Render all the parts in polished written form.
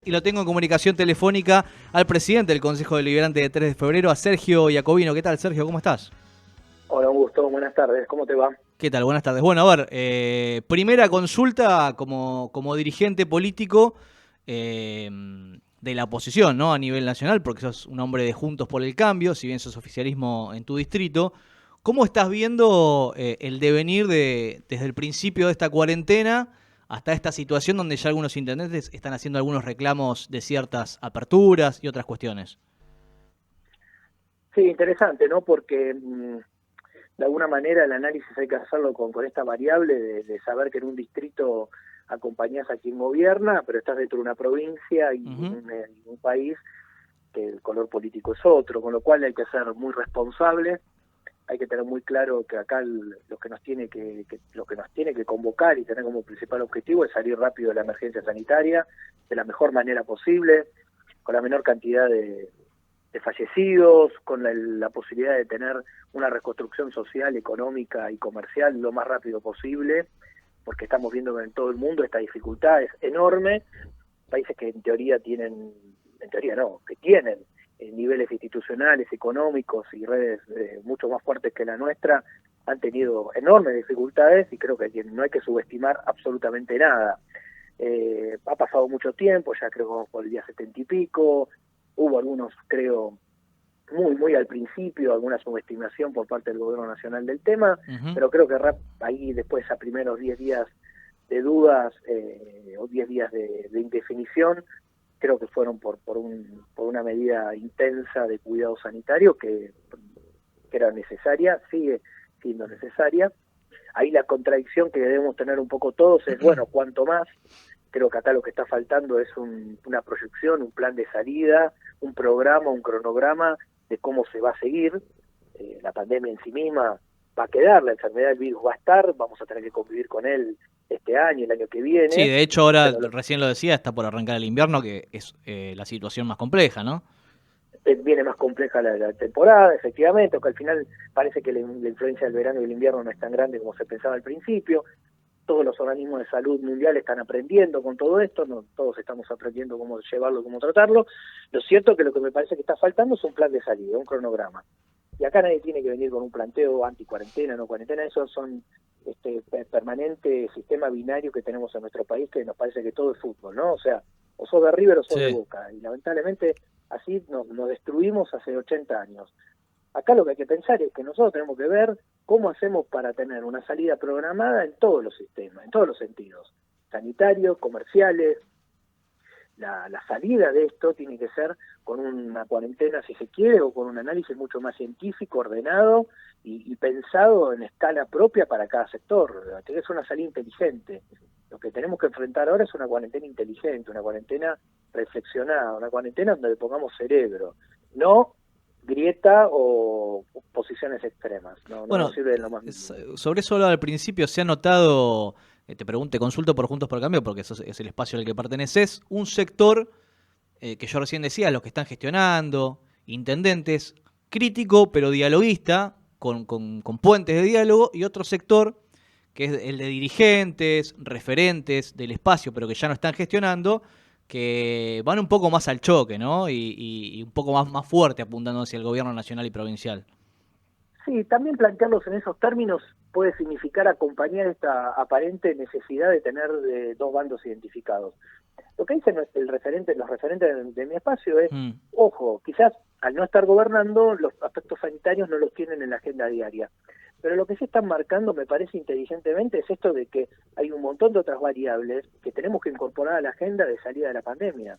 Y lo tengo en comunicación telefónica al presidente del Consejo Deliberante de 3 de febrero, a Sergio Iacobino. ¿Qué tal, Sergio? ¿Cómo estás? Hola, un gusto, buenas tardes, ¿cómo te va? ¿Qué tal? Buenas tardes. Bueno, a ver, primera consulta como dirigente político eh, de la oposición, ¿no? A nivel nacional, porque sos un hombre de Juntos por el Cambio, si bien sos oficialismo en tu distrito. ¿Cómo estás viendo el devenir desde el principio de esta cuarentena hasta esta situación donde ya algunos intendentes están haciendo algunos reclamos de ciertas aperturas y otras cuestiones? Sí, interesante, ¿no? Porque de alguna manera el análisis hay que hacerlo con esta variable de saber que en un distrito acompañás a quien gobierna, pero estás dentro de una provincia y Ujú. en un país que el color político es otro, con lo cual hay que ser muy responsable, hay que tener muy claro que acá lo que nos tiene lo que nos tiene que convocar y tener como principal objetivo es salir rápido de la emergencia sanitaria de la mejor manera posible, con la menor cantidad de fallecidos, con la posibilidad de tener una reconstrucción social, económica y comercial lo más rápido posible, porque estamos viendo que en todo el mundo esta dificultad es enorme, países que en teoría tienen, en teoría no, que tienen niveles institucionales, económicos y redes mucho más fuertes que la nuestra, han tenido enormes dificultades y creo que no hay que subestimar absolutamente nada. Ha pasado mucho tiempo, ya creo que vamos por el día 70 y pico, hubo algunos, creo, muy al principio, alguna subestimación por parte del gobierno nacional del tema, Ujú. pero creo que ahí después a primeros 10 días de dudas o 10 días de indefinición, creo que fueron por una medida intensa de cuidado sanitario que era necesaria, sigue siendo necesaria. Ahí la contradicción que debemos tener un poco todos es, bueno, cuanto más. Creo que acá lo que está faltando es una proyección, un plan de salida, un programa, un cronograma de cómo se va a seguir. La pandemia en sí misma va a quedar, la enfermedad del virus va a estar, vamos a tener que convivir con él este año, el año que Sí, viene, de hecho ahora, pero recién lo decía, está por arrancar el invierno, que es la situación más compleja, ¿no? viene más compleja la temporada, efectivamente, aunque al final parece que la influencia del verano y el invierno no es tan grande como se pensaba al principio. Todos los organismos de salud mundial están aprendiendo con todo esto, no todos estamos aprendiendo cómo llevarlo, cómo tratarlo. Lo cierto es que lo que me parece que está faltando es un plan de salida, un cronograma. Y acá nadie tiene que venir con un planteo anti-cuarentena, no cuarentena, esos son permanente sistema binario que tenemos en nuestro país, que nos parece que todo es fútbol, ¿no? O sea, o sos de River o sos de Sí. Boca, y lamentablemente así nos destruimos hace 80 años. Acá lo que hay que pensar es que nosotros tenemos que ver cómo hacemos para tener una salida programada en todos los sistemas, en todos los sentidos, sanitarios, comerciales. La salida de esto tiene que ser con una cuarentena, si se quiere, o con un análisis mucho más científico, ordenado y pensado en escala propia para cada sector. Tiene que ser una salida inteligente. Lo que tenemos que enfrentar ahora es una cuarentena inteligente, una cuarentena reflexionada, una cuarentena donde le pongamos cerebro, no grieta o posiciones extremas. No nos Bueno, sirve en lo más mínimo. sobre eso al principio se ha notado, te consulto por Juntos por el Cambio, porque eso es el espacio al que perteneces, un sector que yo recién decía, los que están gestionando, intendentes, crítico pero dialoguista, con puentes de diálogo, y otro sector que es el de dirigentes, referentes del espacio, pero que ya no están gestionando, que van un poco más al choque, ¿no? Y un poco más fuerte apuntando hacia el gobierno nacional y provincial. Sí, también plantearlos en esos términos puede significar acompañar esta aparente necesidad de tener dos bandos identificados. Lo que dicen los referentes de mi espacio es, Mm. ojo, quizás al no estar gobernando, los aspectos sanitarios no los tienen en la agenda diaria. Pero lo que sí están marcando, me parece inteligentemente, es esto de que hay un montón de otras variables que tenemos que incorporar a la agenda de salida de la pandemia.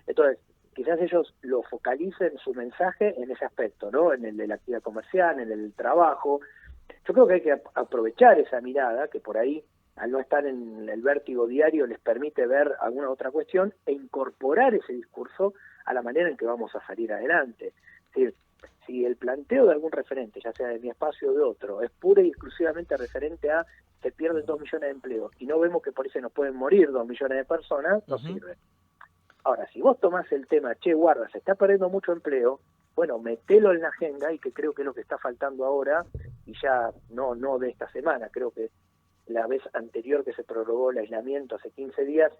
Entonces, quizás ellos lo focalicen su mensaje en ese aspecto, ¿no? En el de la actividad comercial, en el del trabajo. Yo creo que hay que aprovechar esa mirada, que por ahí, al no estar en el vértigo diario, les permite ver alguna otra cuestión e incorporar ese discurso a la manera en que vamos a salir adelante. Es decir, si el planteo de algún referente, ya sea de mi espacio o de otro, es pura y exclusivamente referente a se pierden 2 millones de empleos y no vemos que por eso nos pueden morir 2 millones de personas, no Ujú. sirve. Ahora, si vos tomás el tema, che, guarda, se está perdiendo mucho empleo, bueno, metelo en la agenda, y que creo que es lo que está faltando ahora, y ya no de esta semana, creo que la vez anterior que se prorrogó el aislamiento hace 15 días,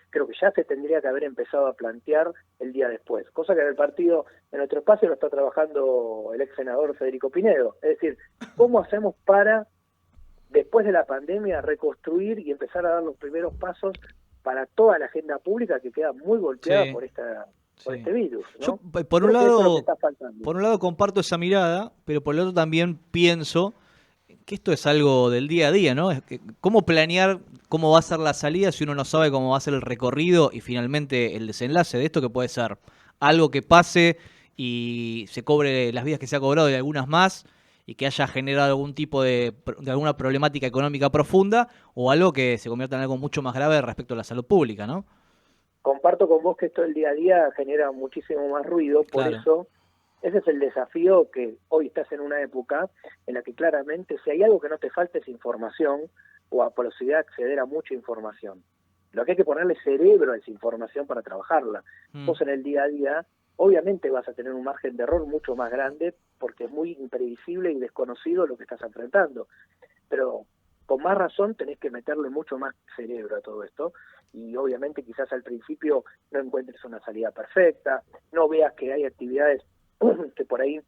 creo que ya se tendría que haber empezado a plantear el día después, cosa que en el partido, en nuestro espacio lo está trabajando el ex senador Federico Pinedo, es decir, ¿cómo hacemos para, después de la pandemia, reconstruir y empezar a dar los primeros pasos para toda la agenda pública que queda muy golpeada Sí, por por sí. este virus, ¿no? Yo, Creo que eso es lo que está faltando. por un lado comparto esa mirada, pero por el otro también pienso que esto es algo del día a día, ¿no? Es que, ¿cómo planear cómo va a ser la salida si uno no sabe cómo va a ser el recorrido y finalmente el desenlace de esto, que puede ser algo que pase y se cobre las vidas que se ha cobrado y algunas más, y que haya generado algún tipo de alguna problemática económica profunda, o algo que se convierta en algo mucho más grave respecto a la salud pública, ¿no? Comparto con vos que esto del día a día genera muchísimo más ruido, por Claro. eso ese es el desafío, que hoy estás en una época en la que claramente si hay algo que no te falta es información o a posibilidad de acceder a mucha información. Lo que hay que ponerle cerebro a esa información para trabajarla. Vos en el día a día obviamente vas a tener un margen de error mucho más grande porque es muy imprevisible y desconocido lo que estás enfrentando. Pero con más razón tenés que meterle mucho más cerebro a todo esto y obviamente quizás al principio no encuentres una salida perfecta, no veas que hay actividades que por ahí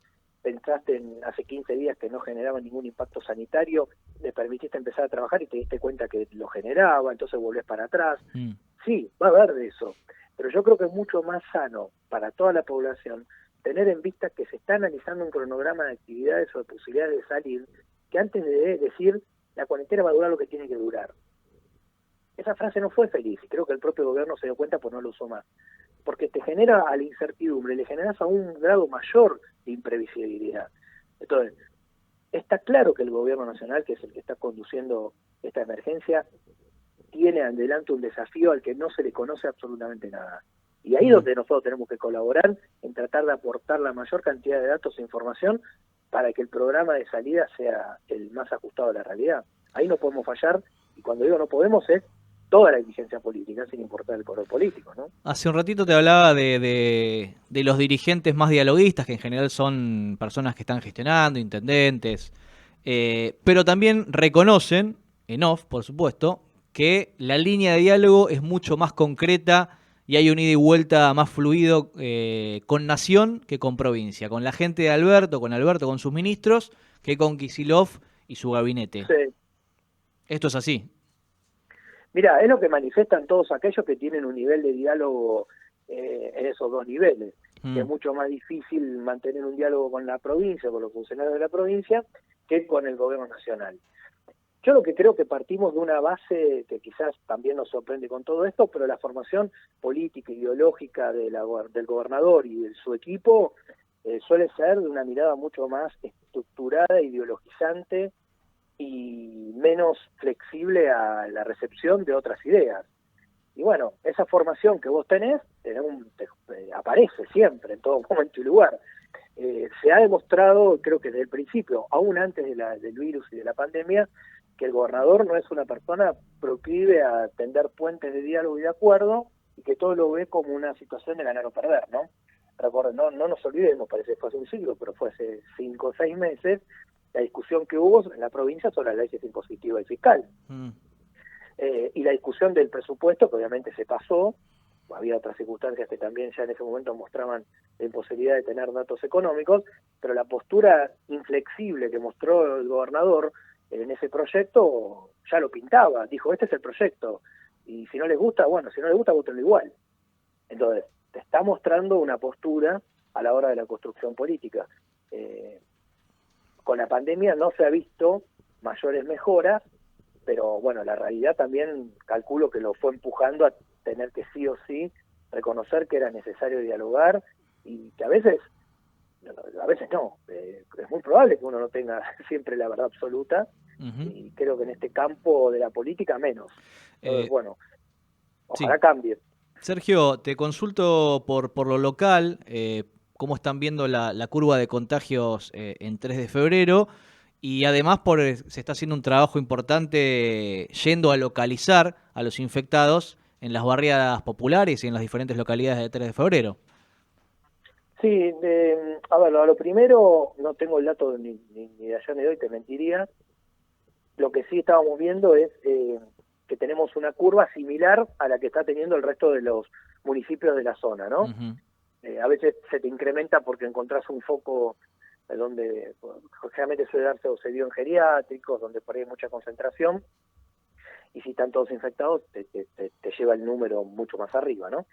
pensaste hace 15 días que no generaban ningún impacto sanitario, le permitiste empezar a trabajar y te diste cuenta que lo generaba, entonces volvés para atrás. Sí, va a haber de eso, pero yo creo que es mucho más sano para toda la población tener en vista que se está analizando un cronograma de actividades o de posibilidades de salir, que antes de decir la cuarentena va a durar lo que tiene que durar. Esa frase no fue feliz y creo que el propio gobierno se dio cuenta pues no lo usó más. Porque te genera a la incertidumbre, le generas a un grado mayor de imprevisibilidad. Entonces, está claro que el gobierno nacional, que es el que está conduciendo esta emergencia, tiene adelante un desafío al que no se le conoce absolutamente nada. Y ahí es donde nosotros tenemos que colaborar en tratar de aportar la mayor cantidad de datos e información para que el programa de salida sea el más ajustado a la realidad. Ahí no podemos fallar, y cuando digo no podemos es toda la exigencia política, sin importar el color político, ¿no? Hace un ratito te hablaba de los dirigentes más dialoguistas, que en general son personas que están gestionando, intendentes, pero también reconocen, en off, por supuesto, que la línea de diálogo es mucho más concreta y hay un ida y vuelta más fluido con Nación que con provincia, con la gente de Alberto, con sus ministros, que con Kicillof y su gabinete. Sí. Esto es así. Mira, es lo que manifiestan todos aquellos que tienen un nivel de diálogo en esos dos niveles, que es mucho más difícil mantener un diálogo con la provincia, con los funcionarios de la provincia, que con el gobierno nacional. Yo lo que creo que partimos de una base que quizás también nos sorprende con todo esto, pero la formación política, ideológica del gobernador y de su equipo suele ser de una mirada mucho más estructurada, ideologizante y menos flexible a la recepción de otras ideas. Y bueno, esa formación que vos tenés aparece siempre, en todo momento y lugar. Se ha demostrado, creo que desde el principio, aún antes del virus y de la pandemia, que el gobernador no es una persona proclive a tender puentes de diálogo y de acuerdo, y que todo lo ve como una situación de ganar o perder, ¿no? Recuerden, no nos olvidemos, parece que fue hace un siglo, pero fue hace 5 o 6 meses, la discusión que hubo en la provincia sobre la ley impositiva y fiscal. Y la discusión del presupuesto, que obviamente se pasó, había otras circunstancias que también ya en ese momento mostraban la imposibilidad de tener datos económicos, pero la postura inflexible que mostró el gobernador en ese proyecto ya lo pintaba, dijo, este es el proyecto, y si no les gusta, bueno, si no les gusta, votenlo igual. Entonces, te está mostrando una postura a la hora de la construcción política. Con la pandemia no se ha visto mayores mejoras, pero bueno, la realidad también calculo que lo fue empujando a tener que sí o sí reconocer que era necesario dialogar y que a veces no, es muy probable que uno no tenga siempre la verdad absoluta y creo que en este campo de la política menos. Entonces, bueno, ojalá cambie. Sergio, te consulto por lo local, cómo están viendo la curva de contagios en 3 de febrero y además se está haciendo un trabajo importante yendo a localizar a los infectados en las barriadas populares y en las diferentes localidades de 3 de febrero. Sí, a ver, lo primero, no tengo el dato ni de ayer ni de hoy, te mentiría. Lo que sí estábamos viendo es que tenemos una curva similar a la que está teniendo el resto de los municipios de la zona, ¿no? A veces se te incrementa porque encontrás un foco donde generalmente suele darse o se dio en geriátricos, donde por ahí hay mucha concentración, y si están todos infectados te lleva el número mucho más arriba, ¿no?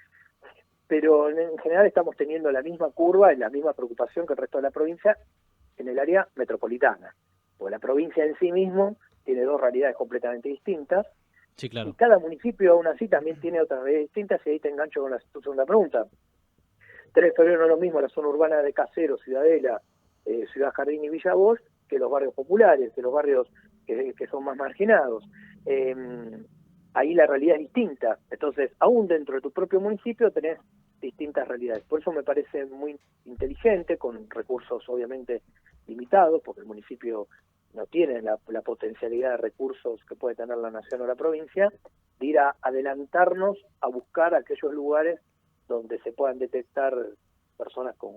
Pero en general estamos teniendo la misma curva y la misma preocupación que el resto de la provincia en el área metropolitana, porque la provincia en sí mismo tiene dos realidades completamente distintas. Sí, claro. Y cada municipio aún así también tiene otras realidades distintas, y ahí te engancho con tu segunda pregunta. 3 de febrero no es lo mismo la zona urbana de Caseros, Ciudadela, Ciudad Jardín y Villa Bosch, que los barrios populares, que los barrios que son más marginados. Ahí la realidad es distinta. Entonces, aún dentro de tu propio municipio tenés distintas realidades. Por eso me parece muy inteligente, con recursos obviamente limitados, porque el municipio no tiene la potencialidad de recursos que puede tener la nación o la provincia, de ir a adelantarnos a buscar aquellos lugares donde se puedan detectar personas con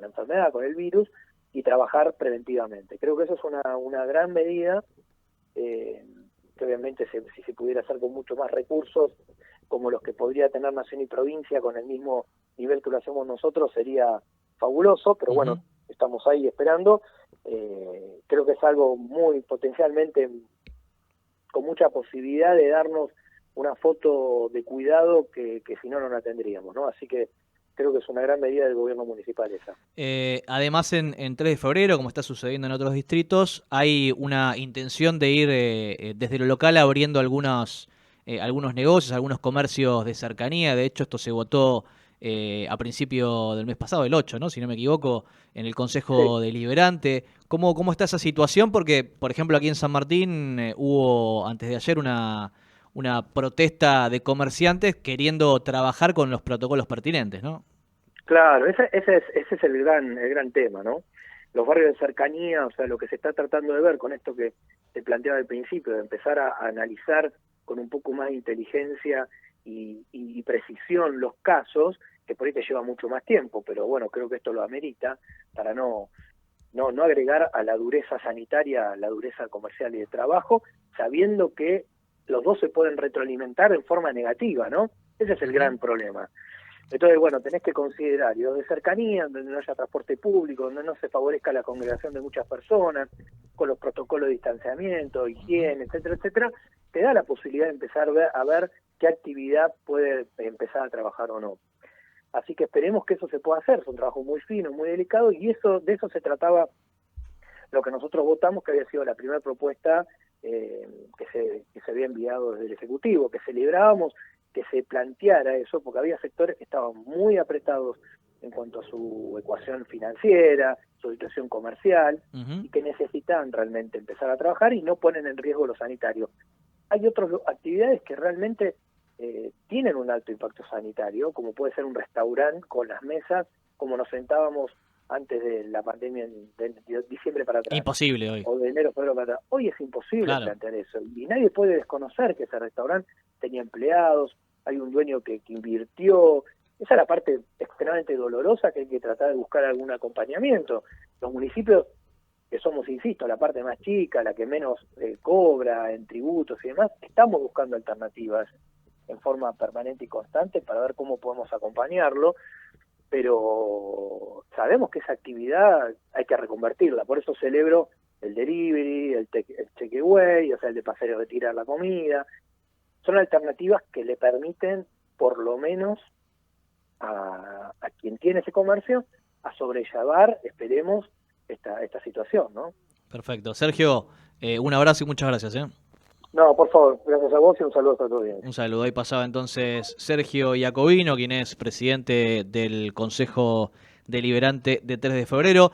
la enfermedad, con el virus, y trabajar preventivamente. Creo que eso es una gran medida, que obviamente si se pudiera hacer con mucho más recursos, como los que podría tener nación y provincia con el mismo nivel que lo hacemos nosotros, sería fabuloso, pero bueno, estamos ahí esperando. Creo que es algo muy potencialmente con mucha posibilidad de darnos una foto de cuidado que si no la tendríamos, ¿no? Así que creo que es una gran medida del gobierno municipal esa. Además, en 3 de febrero, como está sucediendo en otros distritos, hay una intención de ir desde lo local abriendo algunos negocios, algunos comercios de cercanía. De hecho, esto se votó a principio del mes pasado, el 8, ¿no? Si no me equivoco, en el Consejo Deliberante. ¿Cómo está esa situación? Porque, por ejemplo, aquí en San Martín hubo antes de ayer una protesta de comerciantes queriendo trabajar con los protocolos pertinentes, ¿no? Claro, ese es el gran tema, ¿no? Los barrios de cercanía, o sea, lo que se está tratando de ver con esto que te planteaba al principio, de empezar a analizar con un poco más de inteligencia y precisión los casos, que por ahí te lleva mucho más tiempo, pero bueno, creo que esto lo amerita para no agregar a la dureza sanitaria, la dureza comercial y de trabajo, sabiendo que los dos se pueden retroalimentar en forma negativa, ¿no? Ese es el gran problema. Entonces, bueno, tenés que considerar, y los de cercanía, donde no haya transporte público, donde no se favorezca la congregación de muchas personas, con los protocolos de distanciamiento, higiene, etcétera, etcétera, te da la posibilidad de empezar a ver qué actividad puede empezar a trabajar o no. Así que esperemos que eso se pueda hacer. Es un trabajo muy fino, muy delicado, y de eso se trataba lo que nosotros votamos, que había sido la primera propuesta que se había enviado desde el Ejecutivo, que celebrábamos que se planteara eso, porque había sectores que estaban muy apretados en cuanto a su ecuación financiera, su situación comercial, y que necesitan realmente empezar a trabajar y no ponen en riesgo lo sanitario. Hay otras actividades que realmente tienen un alto impacto sanitario, como puede ser un restaurante con las mesas, como nos sentábamos antes de la pandemia de diciembre para atrás. Imposible hoy. O de enero, febrero para atrás. Hoy es imposible plantear eso. Y nadie puede desconocer que ese restaurante tenía empleados, hay un dueño que invirtió. Esa es la parte extremadamente dolorosa, que hay que tratar de buscar algún acompañamiento. Los municipios, que somos, insisto, la parte más chica, la que menos cobra en tributos y demás, estamos buscando alternativas en forma permanente y constante para ver cómo podemos acompañarlo, pero sabemos que esa actividad hay que reconvertirla. Por eso celebro el delivery, el takeaway, o sea, el de pasar y retirar la comida. Son alternativas que le permiten, por lo menos, a quien tiene ese comercio, a sobrellevar, esperemos, esta situación, ¿no? Perfecto. Sergio, un abrazo y muchas gracias, ¿eh? No, por favor, gracias a vos y un saludo a todos. Un saludo. Ahí pasaba entonces Sergio Iacobino, quien es presidente del Consejo Deliberante de 3 de febrero.